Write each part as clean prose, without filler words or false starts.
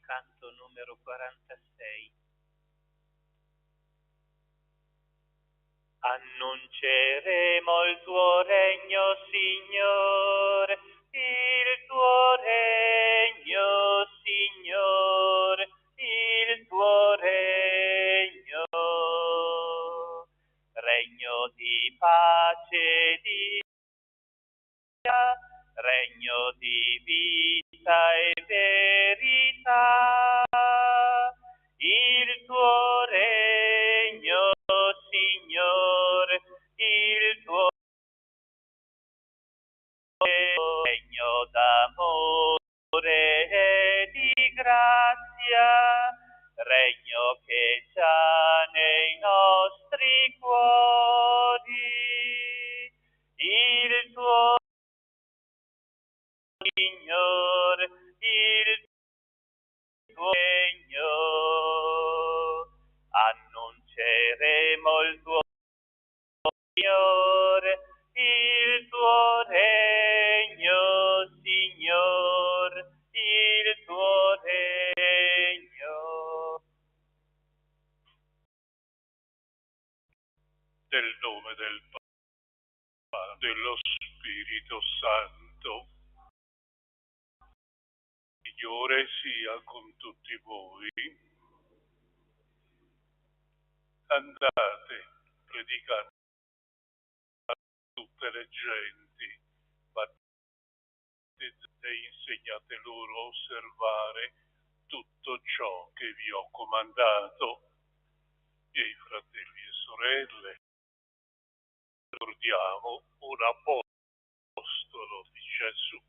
canto numero 46. Annunceremo il tuo regno, Signore, il tuo regno, Signore, il tuo regno, regno di pace e di vita, regno di vita e verità, il tuo regno, Signore, il tuo regno d'amore e di grazia, regno che già nei nostri cuori, il tuo Signore, il tuo regno, annunceremo il tuo Signore, il tuo regno, Signore, il tuo regno. Nel nome del Padre, dello Spirito Santo. Signore sia con tutti voi. Andate, predicate a tutte le genti, battezzate e insegnate loro a osservare tutto ciò che vi ho comandato. Miei fratelli e sorelle, ricordiamo un apostolo di Gesù,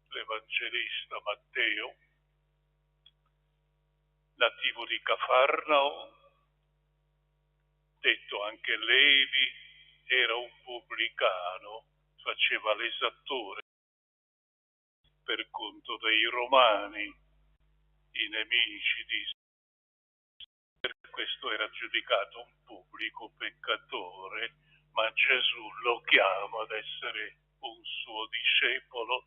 l'Evangelista Matteo, nativo di Cafarnao, detto anche Levi, era un pubblicano, faceva l'esattore per conto dei Romani, i nemici di Israele. Per questo era giudicato un pubblico peccatore, ma Gesù lo chiama ad essere un suo discepolo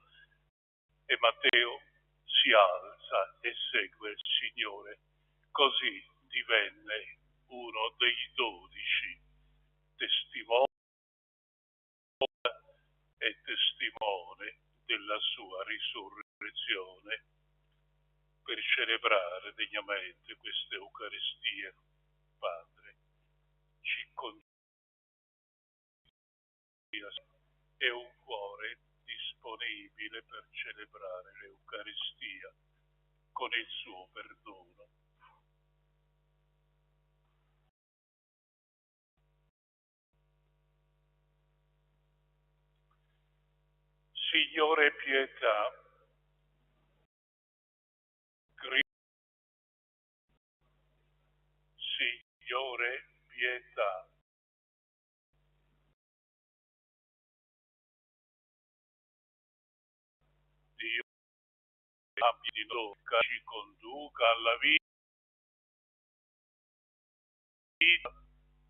e Matteo si alza e segue il Signore. Così divenne uno dei 12, testimone e testimone della sua risurrezione, per celebrare degnamente questa Eucaristia. Padre, ci consiglia e un cuore disponibile per celebrare l'Eucaristia con il suo perdono. Signore pietà, Signore pietà. Dio abbia di tocca, ci conduca alla vita,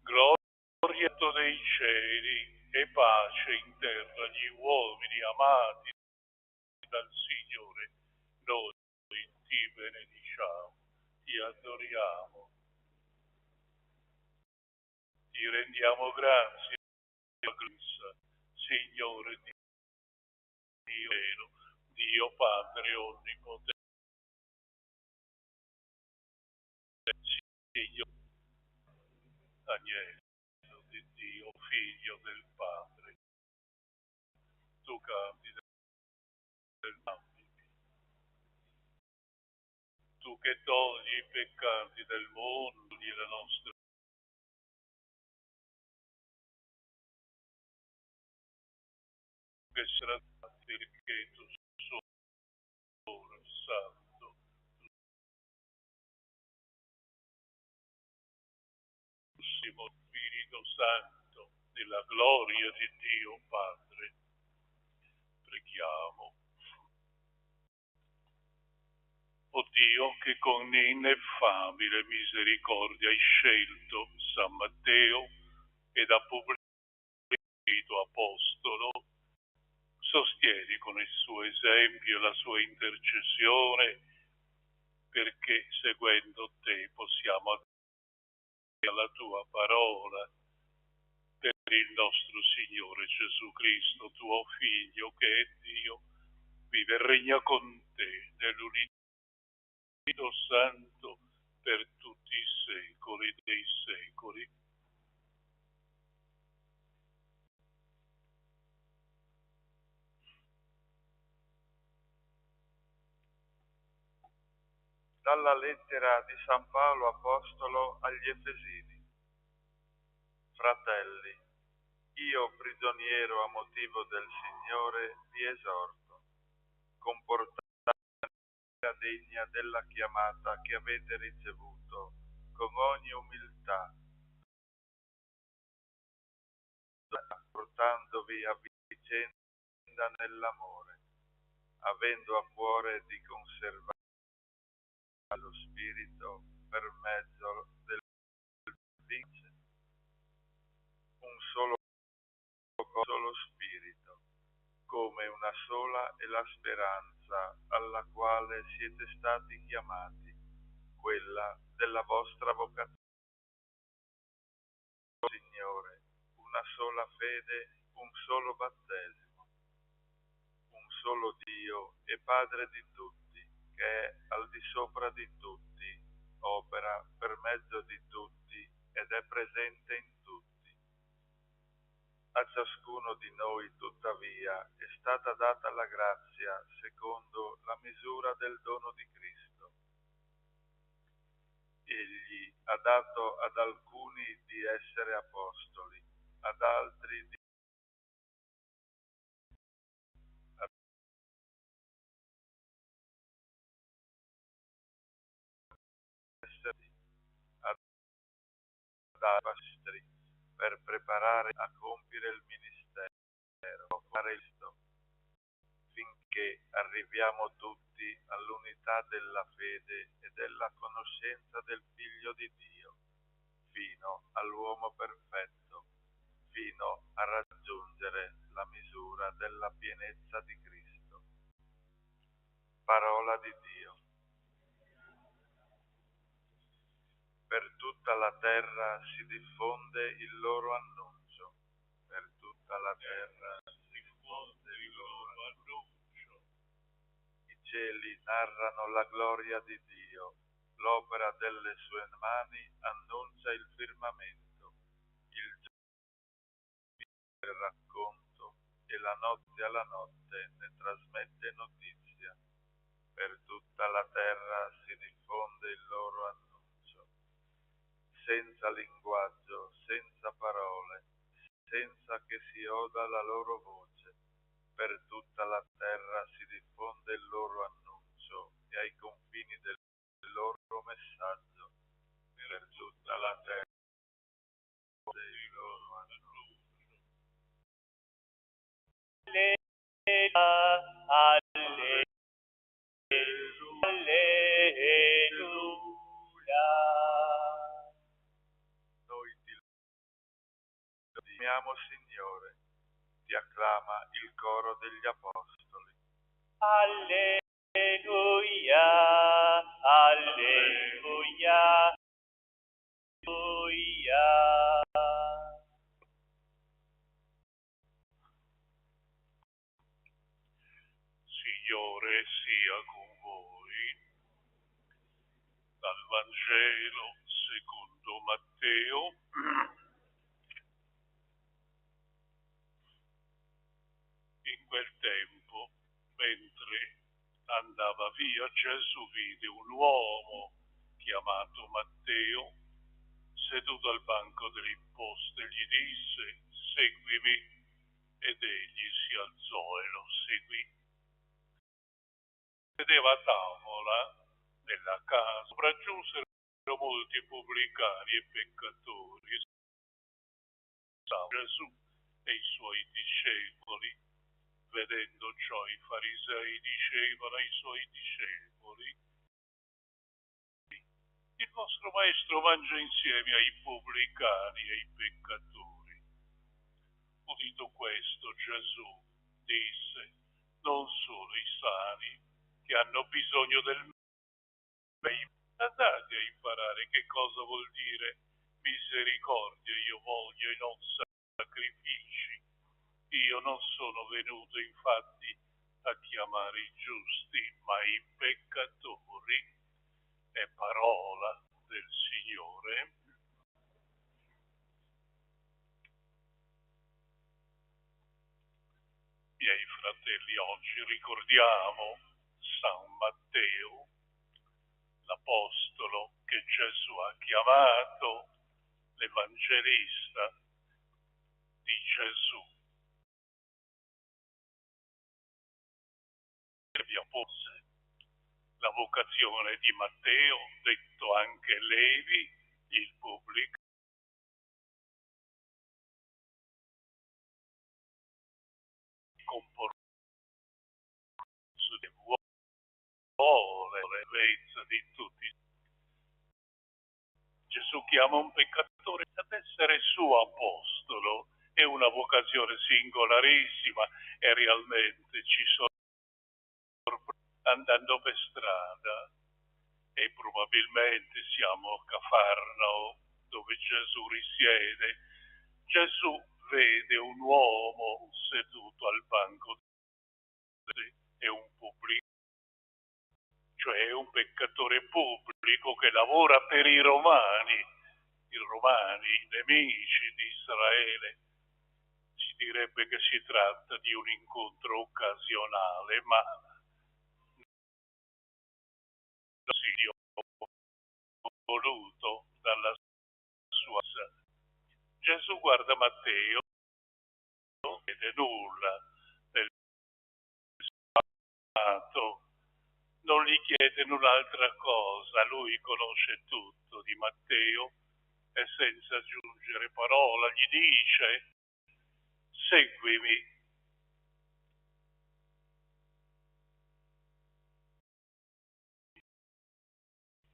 gloria dei cieli e pace in terra agli uomini amati dal Signore. Noi ti benediciamo, ti adoriamo, ti rendiamo grazie, Signore Dio, Dio Padre onnipotente, Signore Agnello di Dio, Figlio del Padre, tu campi del campi, tu che togli i peccati del mondo e la nostra che sarà perché tu solo santo, Spirito Santo, nella gloria di Dio Padre. Preghiamo. O Dio, che con ineffabile misericordia hai scelto San Matteo ed ha pubblicato apostolo, sostieni con il suo esempio e la sua intercessione perché seguendo te possiamo adempiere alla tua parola. Per il nostro Signore Gesù Cristo, tuo Figlio, che è Dio, vive e regna con te nell'unità Santo per tutti i secoli dei secoli. Dalla lettera di San Paolo Apostolo agli Efesini. Fratelli, io prigioniero a motivo del Signore vi esorto, comportatevi degna della chiamata che avete ricevuto, con ogni umiltà, portandovi a vicenda nell'amore, avendo a cuore di conservare lo Spirito per mezzo del vince, un solo Spirito, come una sola è la speranza alla quale siete stati chiamati, quella della vostra vocazione. Signore, una sola fede, un solo battesimo, un solo Dio e Padre di tutti, che è al di sopra di tutti, opera per mezzo di tutti ed è presente in tutti. A ciascuno di noi, tuttavia, è stata data la grazia secondo la misura del dono di Cristo. Egli ha dato ad alcuni di essere apostoli, ad altri di essere ad altri per preparare a compiere il ministero, Cristo, finché arriviamo tutti all'unità della fede e della conoscenza del Figlio di Dio, fino all'uomo perfetto, fino a raggiungere la misura della pienezza di Cristo. Parola di Dio. Per tutta la terra si diffonde il loro annuncio. Per tutta la terra si diffonde il loro annuncio. I cieli narrano la gloria di Dio, l'opera delle sue mani annuncia il firmamento, il giorno il racconto e la notte alla notte ne trasmette notizia. Per tutta la terra si diffonde il loro annuncio. Senza linguaggio, senza parole, senza che si oda la loro voce, per tutta la terra si diffonde il loro annuncio e ai confini del loro messaggio, per tutta la terra il loro annuncio. Alleluia. Noi ti lodiamo, Signore, ti acclama il coro degli apostoli. Alleluia, alleluia, alleluia. Signore sia con voi. Dal Vangelo secondo Matteo. In quel tempo, mentre andava via, Gesù vide un uomo chiamato Matteo seduto al banco delle imposte. Gli disse: seguimi, ed egli si alzò e lo seguì. Sedeva a tavola nella casa, sopraggiunsero molti pubblicani e peccatori. Gesù e i suoi discepoli. Vedendo ciò, i farisei dicevano ai suoi discepoli: il vostro maestro mangia insieme ai pubblicani e ai peccatori. Udito questo, Gesù disse: non sono i sani che hanno bisogno del Andate a imparare che cosa vuol dire misericordia. Io voglio i non sacrifici. Io non sono venuto infatti a chiamare i giusti, ma i peccatori. È parola del Signore. Miei fratelli, oggi ricordiamo San Matteo, l'apostolo che Gesù ha chiamato l'evangelista di Gesù. Abbiamo posto la vocazione di Matteo, detto anche Levi, il pubblico, comportarsi vuole l'evezza di tutti. Gesù chiama un peccatore ad essere suo apostolo. È una vocazione singolarissima e realmente ci sorprende andando per strada e probabilmente siamo a Cafarnao dove Gesù risiede. Gesù vede un uomo seduto al banco e un pubblico, cioè un peccatore pubblico che lavora per i romani, i nemici di Israele. Si direbbe che si tratta di un incontro occasionale, ma sì, voluto dalla sua. Gesù guarda Matteo, non vede nulla del fatto, non gli chiede un'altra cosa, lui conosce tutto di Matteo e senza aggiungere parola gli dice: seguimi.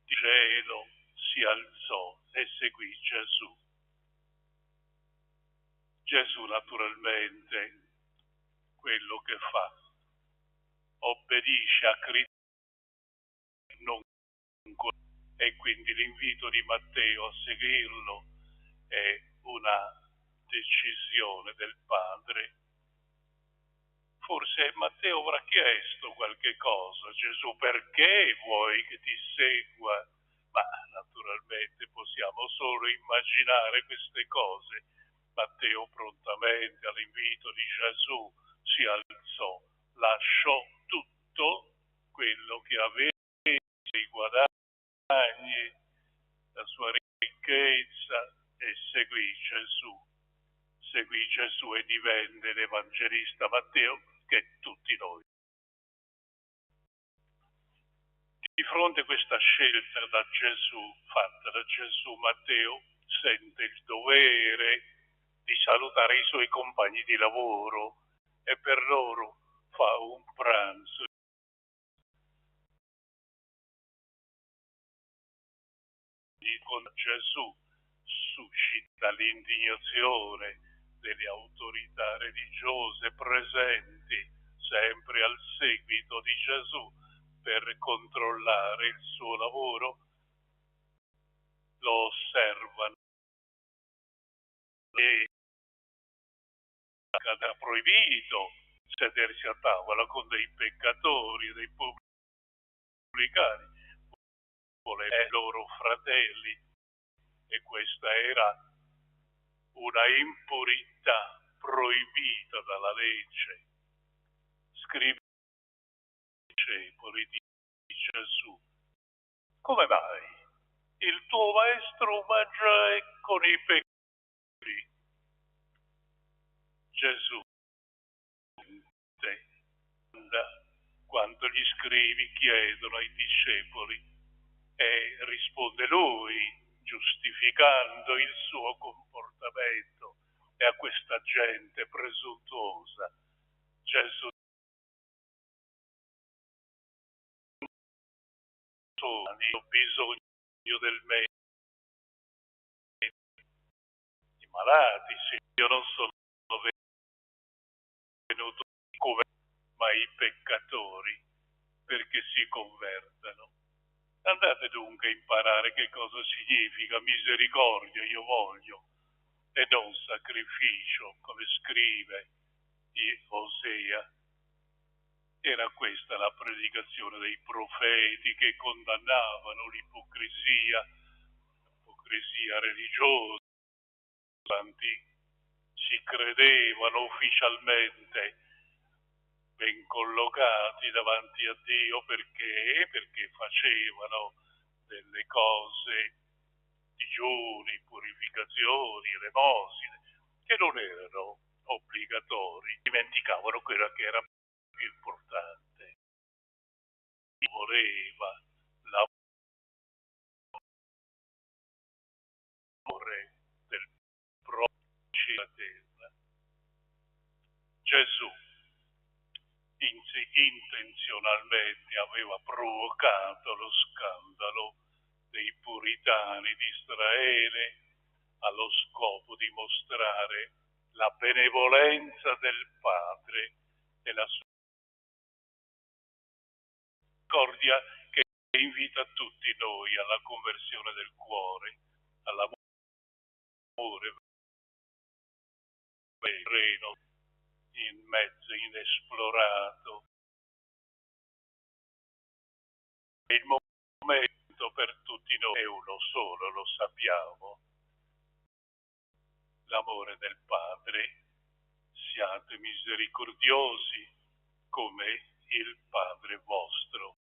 Il cielo si alzò e seguì Gesù. Gesù naturalmente quello che fa obbedisce a Cristo, non, e quindi l'invito di Matteo a seguirlo è una decisione del Padre. Forse Matteo avrà chiesto qualche cosa: Gesù, perché vuoi che ti segua? Ma naturalmente possiamo solo immaginare queste cose. Matteo prontamente all'invito di Gesù si alzò, lasciò tutto quello che aveva, i guadagni, la sua ricchezza, e seguì Gesù. Seguì Gesù e divenne l'evangelista Matteo, che tutti noi. Di fronte a questa scelta da Gesù, fatta da Gesù, Matteo sente il dovere di salutare i suoi compagni di lavoro e per loro fa un pranzo. Con Gesù suscita l'indignazione delle autorità religiose presenti sempre al seguito di Gesù per controllare il suo lavoro. Lo osservano e era proibito sedersi a tavola con dei peccatori, dei pubblicani, e loro fratelli, e questa era una impurità proibita dalla legge. Scrive i discepoli di Gesù: come mai il tuo maestro mangia con i peccatori? Gesù, quando gli scrivi chiedono ai discepoli, e risponde lui, giustificando il suo comportamento e a questa gente presuntuosa. Gesù ha bisogno del medico, i malati, sì. Io non sono venuto come, ma i peccatori, perché si convertano. Andate dunque a imparare che cosa significa misericordia, io voglio, e non sacrificio, come scrive Osea. Era questa la predicazione dei profeti che condannavano l'ipocrisia religiosa. Si credevano ufficialmente ben collocati davanti a Dio perché facevano delle cose, digiuni, purificazioni, elemosine, che non erano obbligatori, dimenticavano quello che era più importante. Chi voleva l'amore del prossimo della terra. Gesù intenzionalmente aveva provocato lo scandalo dei puritani di Israele allo scopo di mostrare la benevolenza del Padre e la sua misericordia che invita tutti noi alla conversione del cuore, all'amore terreno in mezzo inesplorato. Il momento per tutti noi è uno solo, lo sappiamo, l'amore del Padre. Siate misericordiosi come il Padre vostro.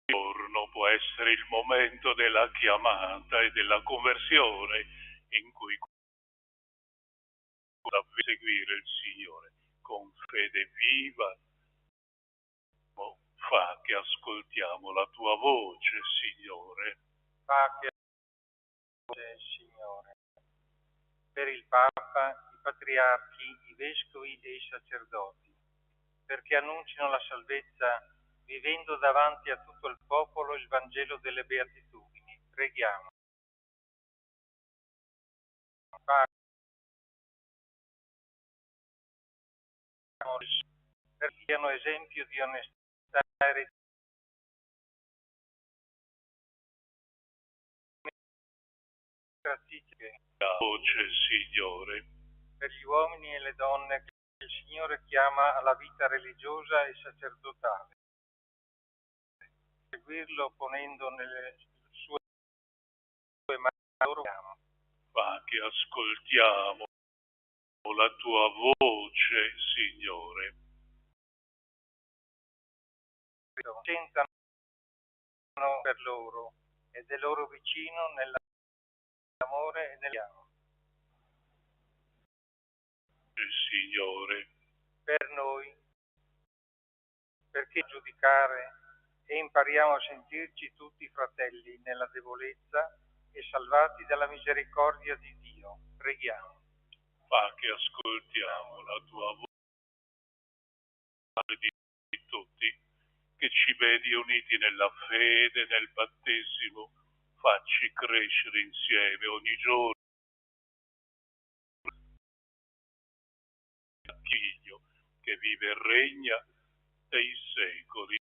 Il giorno può essere il momento della chiamata e della conversione in cui seguire il Signore con fede viva. Fa che ascoltiamo la tua voce, Signore. Fa che Signore, per il Papa, i patriarchi, i vescovi e i sacerdoti, perché annuncino la salvezza vivendo davanti a tutto il popolo il Vangelo delle Beatitudini. Preghiamo. Perché siano esempio di onestà e La voce, Signore. per gli uomini e le donne che il Signore chiama alla vita religiosa e sacerdotale. Seguirlo ponendo nelle sue mani loro. Fa che ascoltiamo la tua voce, Signore. Sentano per loro ed è loro vicino nell'amore e nell'amore. Il Signore. Per noi, perché giudicare e impariamo a sentirci tutti fratelli nella debolezza e salvati dalla misericordia di Dio. Preghiamo. Fa che ascoltiamo la tua voce di tutti, che ci vedi uniti nella fede, nel battesimo, facci crescere insieme ogni giorno. Figlio che vive e regna dei secoli.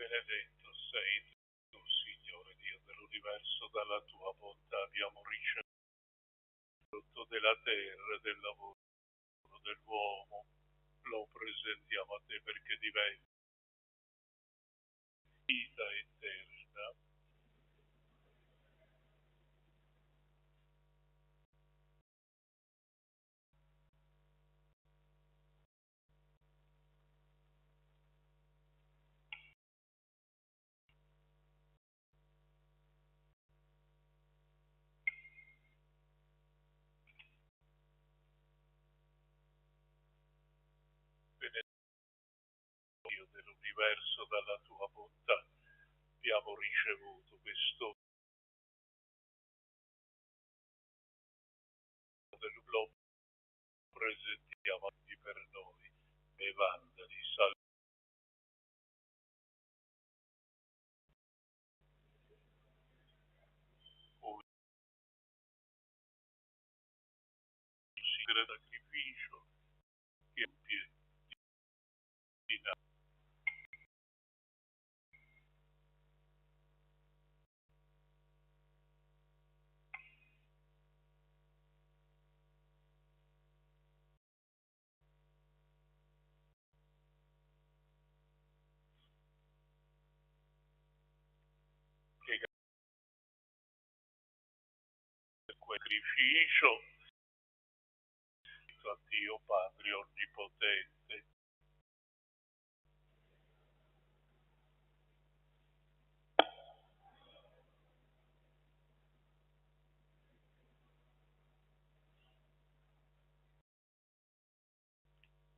benedetto sei tu, Signore Dio dell'universo, dalla tua bontà abbiamo ricevuto frutto della terra, del lavoro dell'uomo, lo presentiamo a te perché diventa vita eterna. Dio dell'universo, dalla tua bontà abbiamo ricevuto questo lo presentiamo a te per noi, e vandali, salve. Il sacrificio che compie di che sacrificio a Dio Padre Onnipotente.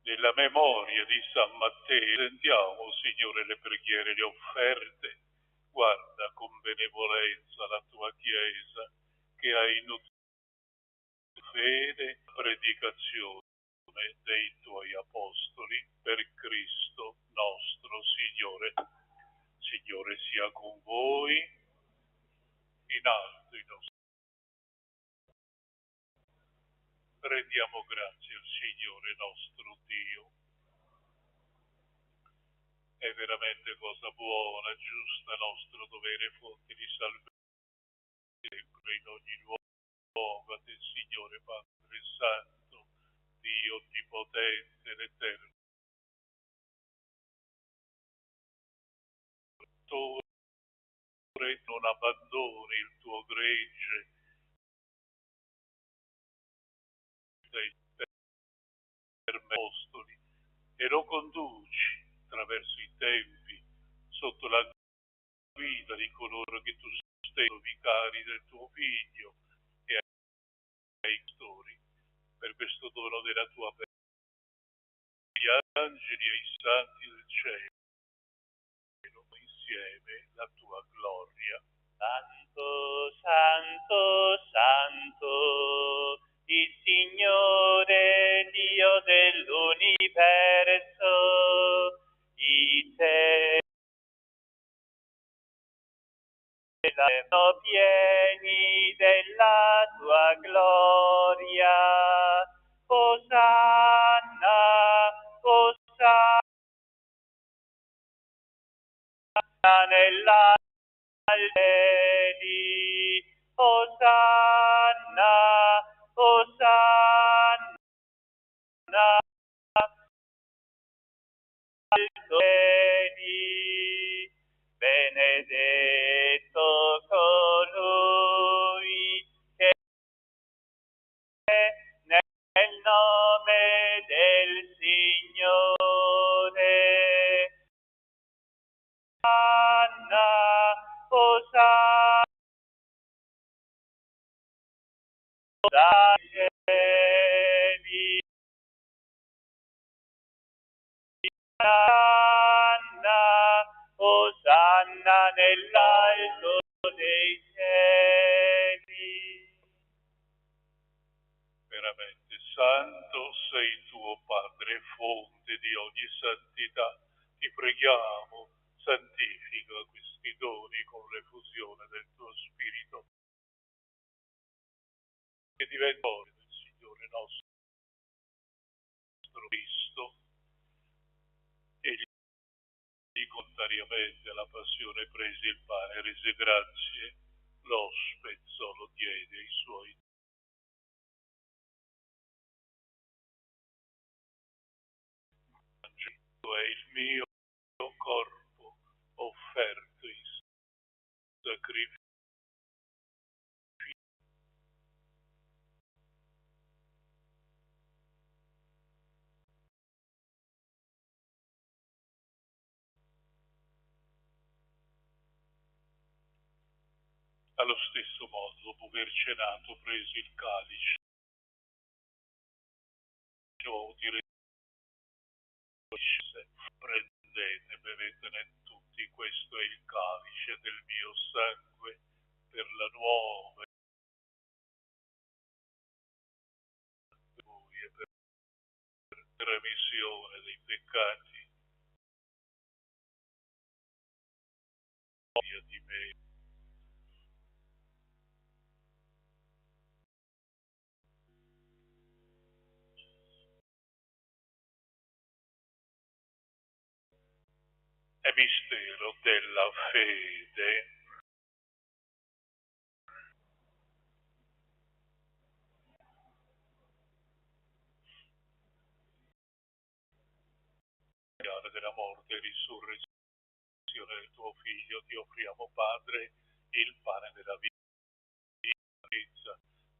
Nella memoria di San Matteo sentiamo, Signore, le preghiere, le offerte. Guarda con benevolenza la tua Chiesa che ha nutrito fede, predicazione dei tuoi apostoli per Cristo nostro Signore. Signore sia con voi, in alto i nostri. Rendiamo grazie al Signore nostro Dio. È veramente cosa buona, giusta, nostro dovere, fonte di salvezza sempre in ogni luogo a te, Signore Padre Santo, Dio Onnipotente, l'Eterno. Non abbandoni il tuo gregge per me, apostoli, e lo conduci attraverso i tempi sotto la guida di coloro che tu stesso vicari del tuo Figlio e ai pastori, per questo dono della tua bellezza, agli angeli e ai santi del cielo, insieme la tua gloria. Santo, santo, santo, il Signore Dio dell'universo, i cieli sono pieni della tua gloria. Osanna, Osanna nella cieli, Osanna, Osanna al cieli, benedetto colui che nel nome del Signore. Osanna, Osanna dai cieli, Osanna, Osanna nell'alto dei cieli. Veramente santo sei tuo Padre, fonte di ogni santità. Ti preghiamo, santifica questi doni con l'effusione del tuo Spirito, che diventano del Signore nostro Cristo, e gli volontariamente alla passione prese il pane, rese grazie, lo spezzò, lo diede ai suoi. Questo è il mio corpo offerto in sacrificio. Allo stesso modo, dopo aver cenato, prese il calice, disse: prendete, bevetene tutti, questo è il calice del mio sangue per la nuova per voi e per remissione dei peccati. Via di me. È mistero della fede. Della morte e risurrezione del tuo Figlio, ti offriamo, Padre, il pane della vita.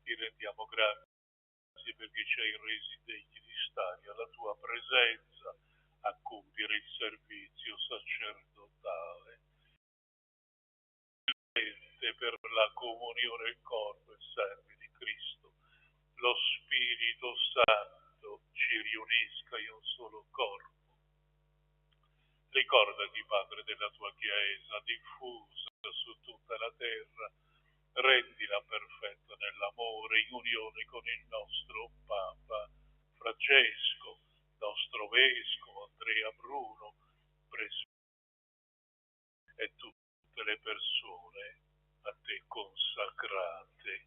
Ti rendiamo grazie perché ci hai resi degni di stare alla tua presenza a compiere il servizio sacerdotale. Per la comunione del corpo e sangue di Cristo, lo Spirito Santo ci riunisca in un solo corpo. Ricordati, Padre, della tua Chiesa diffusa su tutta la terra, rendila perfetta nell'amore, in unione con il nostro Papa Francesco, nostro Vescovo Andrea Bruno, e tutte le persone a te consacrate.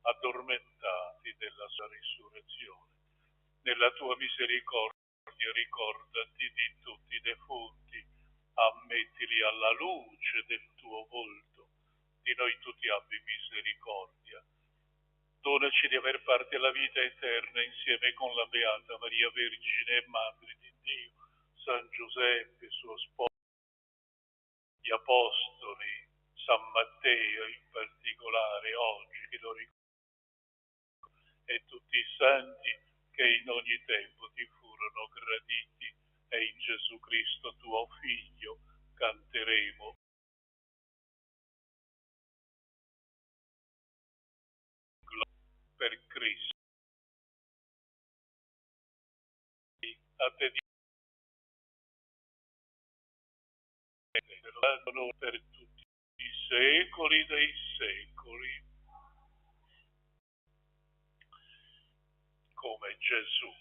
Addormentati della sua risurrezione. Nella tua misericordia ricordati di tutti i defunti, ammettili alla luce del tuo volto. Di noi tutti abbi misericordia. Donaci di aver parte alla vita eterna insieme con la Beata Maria Vergine e Madre di Dio, San Giuseppe, suo sposo, gli Apostoli, San Matteo in particolare oggi, che lo ricordo, e tutti i santi che in ogni tempo ti furono graditi, e in Gesù Cristo tuo Figlio canteremo. Per Cristo. A te per tutti i secoli dei secoli. Come Gesù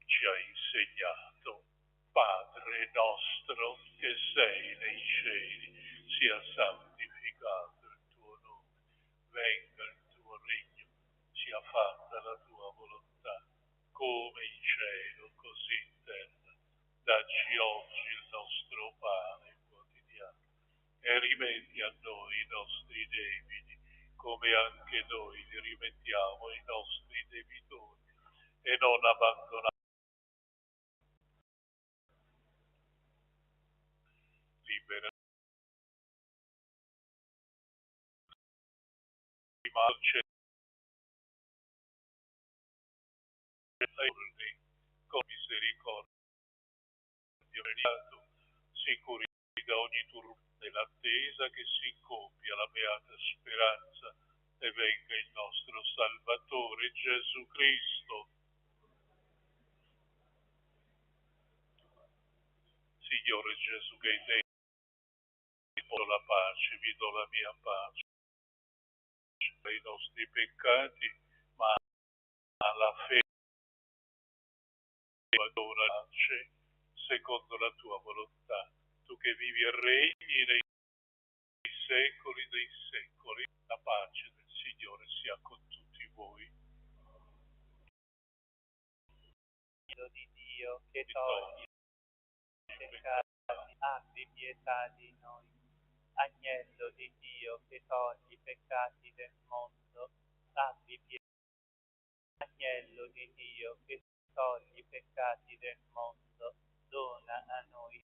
ci ha insegnato. Padre nostro che sei nei cieli, sia santificato il tuo nome, venga il tuo regno, sia fatta la tua volontà, come in cielo, così in terra. Dacci oggi il nostro pane quotidiano e rimetti a noi i nostri debiti, come anche noi li rimettiamo ai nostri debitori, e non abbandonare libera di marce con misericordia veniato, sicuri da ogni turbo nell'attesa che si compia la beata speranza e venga il nostro Salvatore Gesù Cristo. Signore Gesù, che hai detto la pace, vi do la mia pace, i nostri peccati, ma alla fede dona pace secondo la tua volontà, tu che vivi e regni nei secoli dei secoli. La pace del Signore sia con tutti voi. Dio che toglie i peccati, abbi pietà di noi. Agnello di Dio che toglie i peccati del mondo, abbi pietà. Agnello di Dio che toglie i peccati del mondo, dona a noi.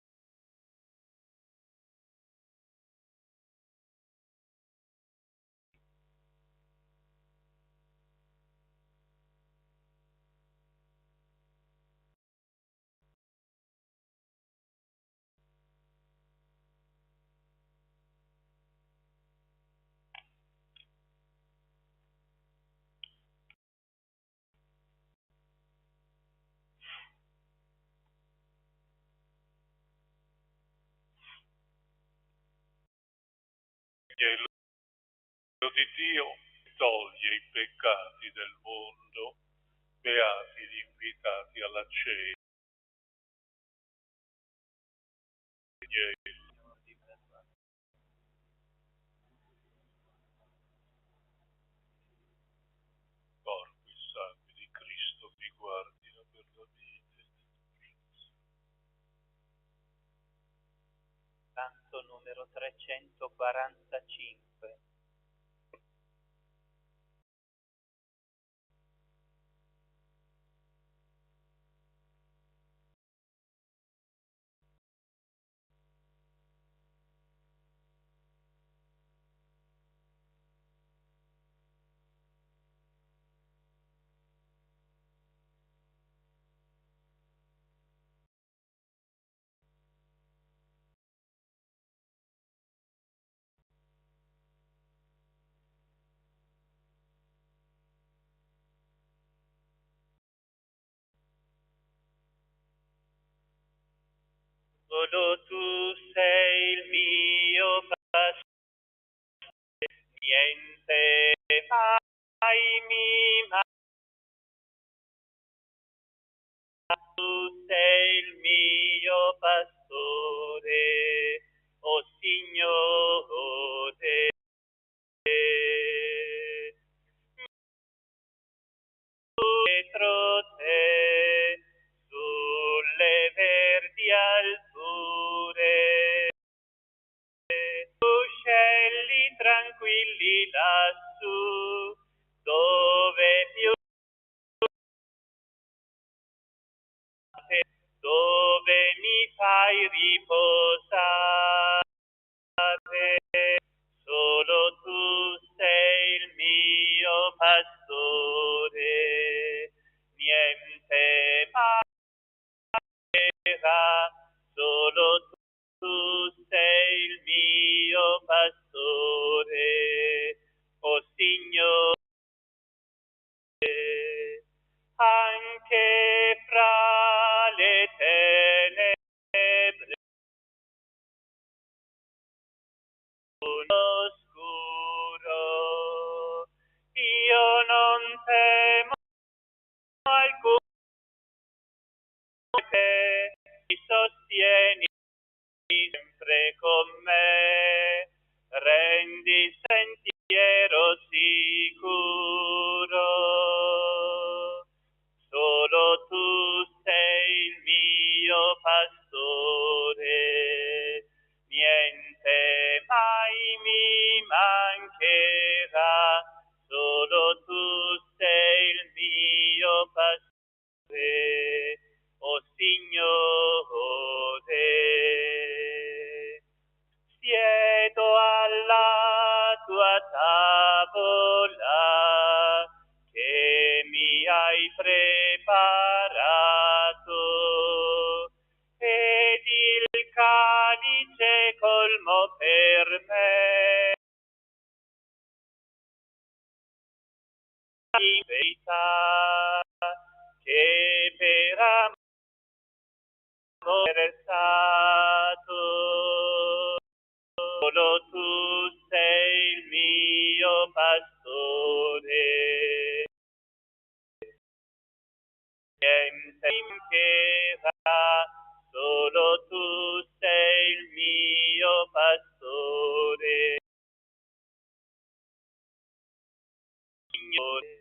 L'agnello di Dio toglie i peccati del mondo, beati gli invitati alla cena. Corpo e sangue di Cristo vi guardino per la vita. Canto numero 345. Solo tu sei il mio pastore, niente mai mi manca. Tu sei il mio pastore, o Signore. Dietro te, sulle verdi alture, uscelli tranquilli lassù, dove più dove mi fai riposare. Solo tu sei il mio pastore, niente mancherà. Solo tu sei il mio pastore, o Signore. Anche fra le tenebre oscuro, io non temo alcun, te mi sostieni sempre con me, rendi il sentiero sicuro. Solo tu sei il mio pastore, niente mai mi mancherà. Solo tu sei il mio pastore, o Signore. Siedo alla tua tavola che mi hai preparato, ed il calice colmo per me di verità che per amore versato. Solo tu sei il mio pastore, niente mancherà. Solo tu sei il mio pastore, Signore.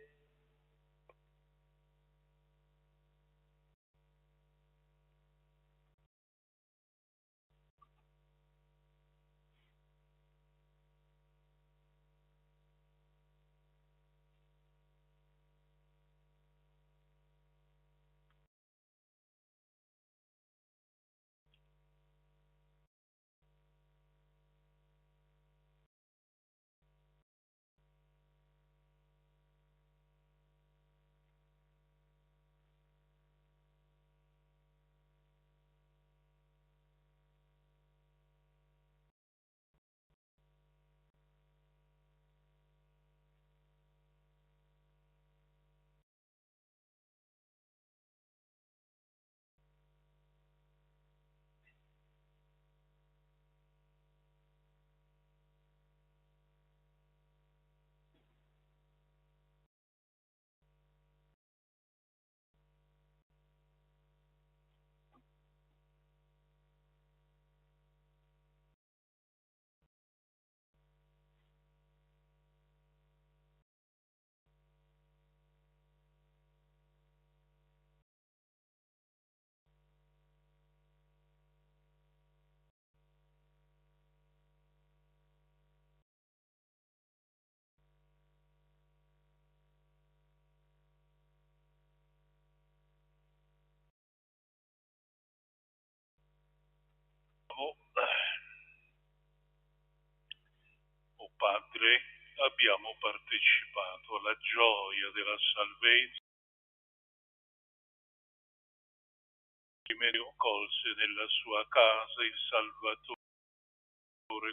Padre, abbiamo partecipato alla gioia della salvezza. Simeone colse nella sua casa il Salvatore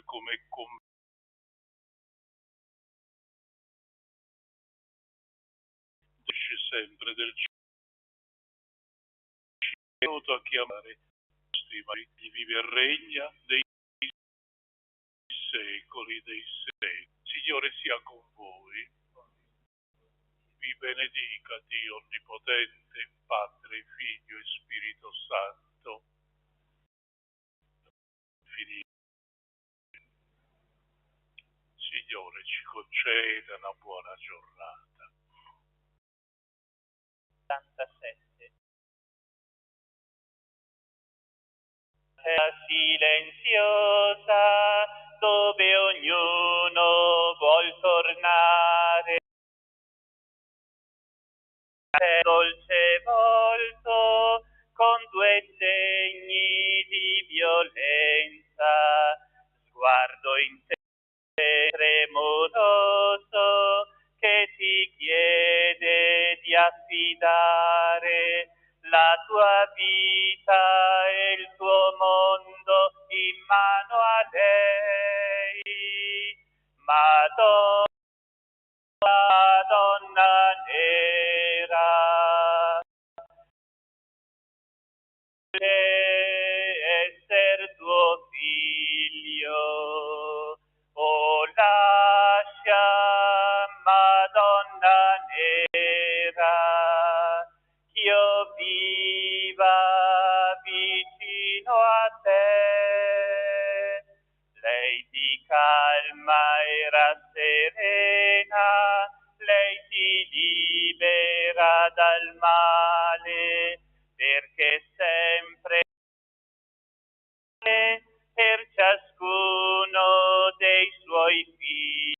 come esce sempre del cielo, è venuto a chiamare i mariti, vive e regna dei secoli dei secoli. Signore sia con voi, vi benedica Dio Onnipotente, Padre, Figlio e Spirito Santo. Signore ci conceda una buona giornata. 87. Terra silenziosa dove ognuno vuol tornare. Dolce volto con due segni di violenza, sguardo in te premuroso che ti chiede di affidare la tua vita e il tuo mondo in mano a lei. Madonna nera, esser tuo figlio, o lascia Madonna nera, ch'io viva vicino a te. Lei ti calma e rasserena, lei ti libera dal male, perché sempre per ciascuno dei suoi figli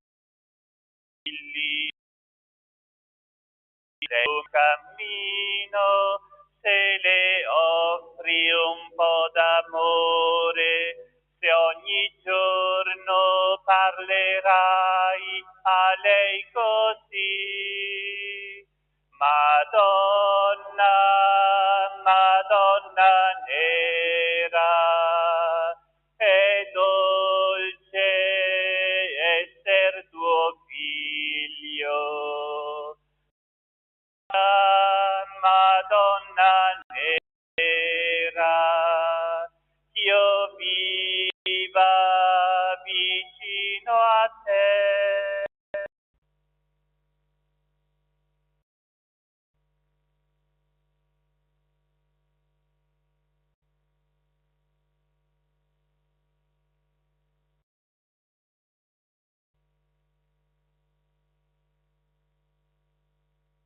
un cammino, se le offri un po' d'amore, se ogni giorno parlerai a lei così. Madonna